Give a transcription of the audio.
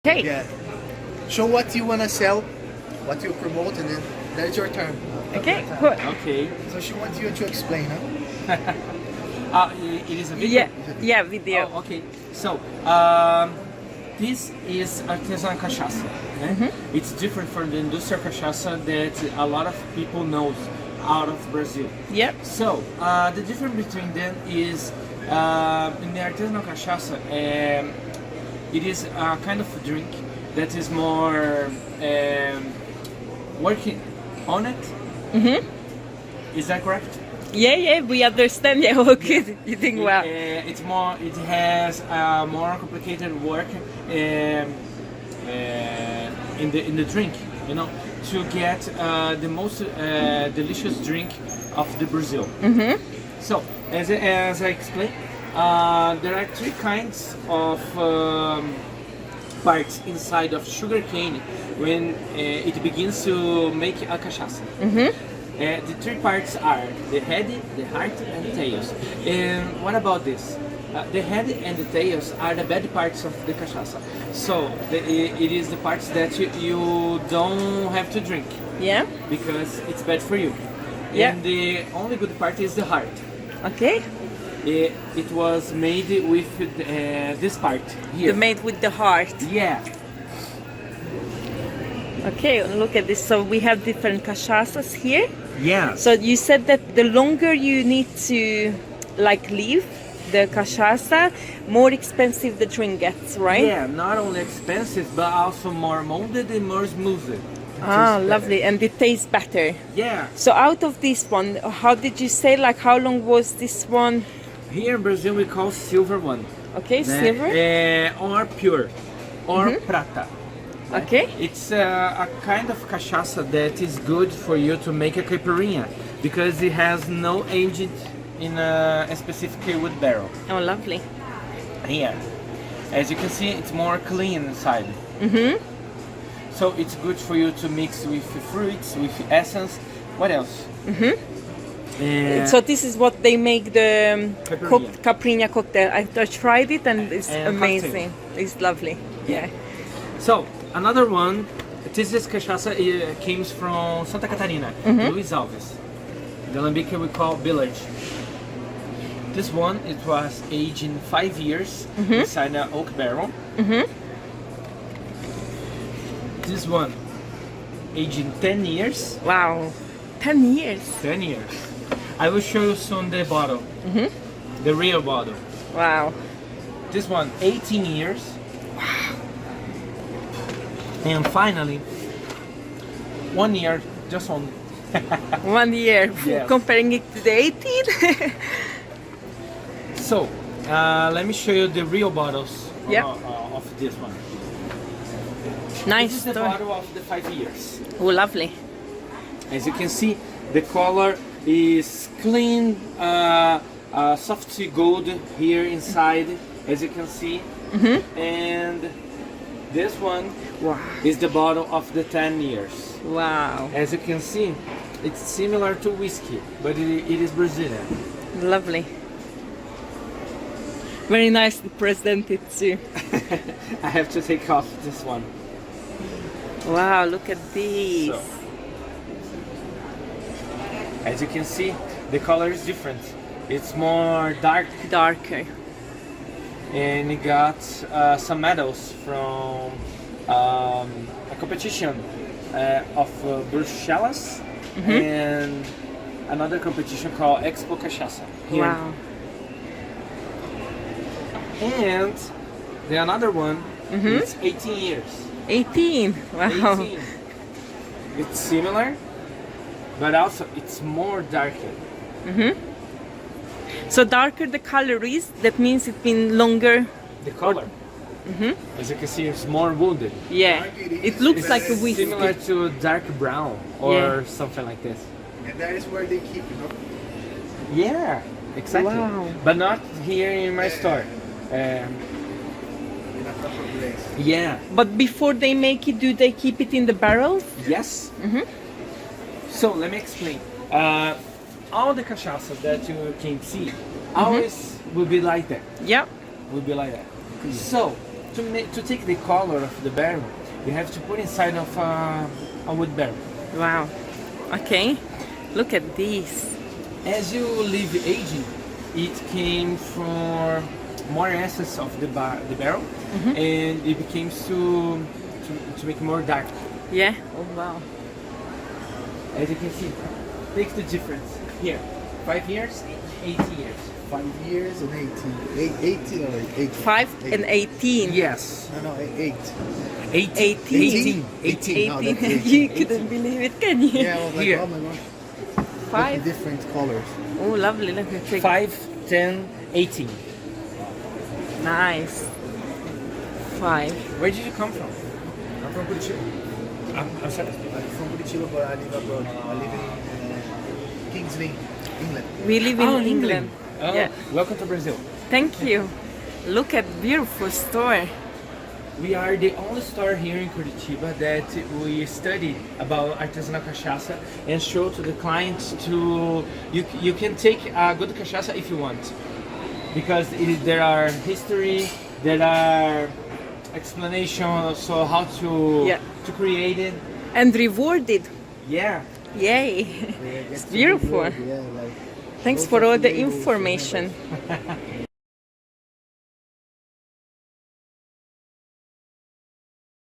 Okay. Yeah. Show what you want to sell, what you promote, and then that's your turn. Okay. Cool. Okay. So she wants you to explain, huh? It is a video? Yeah, video. Oh, okay. So, this is artisan cachaça. It's different from the industrial cachaça that a lot of people knows out of Brazil. Yep. So, the difference between them is in the artisanal cachaça, it is a kind of a drink that is more working on it. Is that correct? Yeah, we understand. Yeah, okay. You think well. It's more. It has more complicated work in the drink. You know, to get the most delicious drink of the Brazil. So, as I explained, there are three kinds of parts inside of sugar cane when it begins to make a cachaça. The three parts are the head, the heart, and the tails. And what about this? The head and the tails are the bad parts of the cachaça. So it is the parts that you don't have to drink. Yeah. Because it's bad for you. Yeah. And the only good part is the heart. Okay. It was made with this part here. Made with the heart. Yeah. Okay, look at this. So we have different cachaças here. Yeah. So you said that the longer you need to leave the cachaça, more expensive the drink gets, right? Yeah, not only expensive, but also more molded and more smoothed. Ah, lovely. And it tastes better. Yeah. So out of this one, how did you say, how long was this one? Here in Brazil we call silver one. Okay, silver. Or pure, or prata. Okay. It's a kind of cachaça that is good for you to make a caipirinha because it has no aged in a specific wood barrel. Oh, lovely. Here, as you can see, it's more clean inside. So it's good for you to mix with fruits, with essence. What else? So this is what they make the Caipirinha. caipirinha cocktail. I tried it and it's And amazing. It's lovely. Yeah. So another one, this cachaça came from Santa Catarina, Luiz Alves. The lambic we call village. This one, it was aged in 5 years inside an oak barrel. This one, aged in 10 years. Wow. 10 years. 10 years. I will show you soon the bottle, the real bottle. Wow. This one, 18 years. Wow. And finally, 1 year, just one. 1 year. Yes. Comparing it to the 18. So, let me show you the real bottles of this one. Nice. This is the story. bottle of the 5 years. Oh, lovely. As you can see, the color is clean, soft gold here inside, as you can see. And this one is the bottle of the 10 years. Wow. As you can see, it's similar to whiskey, but it is Brazilian. Lovely. Very nicely presented too. I have to take off this one. Wow, look at this. So, as you can see, the color is different. It's more dark, Darker. and it got some medals from a competition of Bruxelas and another competition called Expo Cachaça. Here. Wow. And the another one is 18 years. 18. Wow. 18. It's similar, but also it's more darker. So darker the color is, that means it's been longer. The color, as you can see, it's more wounded. Yeah. It looks It's like a whiskey. similar to dark brown or something like this. And that is where they keep, Yeah, exactly. Wow. But not here in my store. in a proper place. Yeah. But before they make it, do they keep it in the barrels? Yes. So let me explain. All the cachaça that you can see always will be like that. Yeah. Will be like that. So to take the color of the barrel, you have to put inside of a wood barrel. Wow. Okay. Look at this. As you leave aging, it came from more essence of the barrel, and it became to make more dark. Yeah. Oh wow. As you can see, take the difference here. 5 years, 80 years. 5 years and 18. 18 or 18? 5 and 18. Yes. No, 8. 18. 18. 18. No, that's 18. 18. You couldn't believe it, can you? Yeah, I was like, Here. oh my gosh. Look at 5. different colors. Oh, lovely. Let me take. 5, 10, 18. Nice. 5. Where did you come from? I'm from Curitiba. I'm sorry. I'm from Curitiba, but I live abroad. I live in Kingsley, England. We live in England. Oh, Yeah. welcome to Brazil. Thank you. Look at beautiful store. We are the only store here in Curitiba that we study about artisanal cachaça and show to the clients to you can take a good cachaça if you want, because there are history, there are explanation, so how to create it. And rewarded. Yeah. Yay. Yeah, It's beautiful. Yeah, like Thanks lots for of all the labels, information.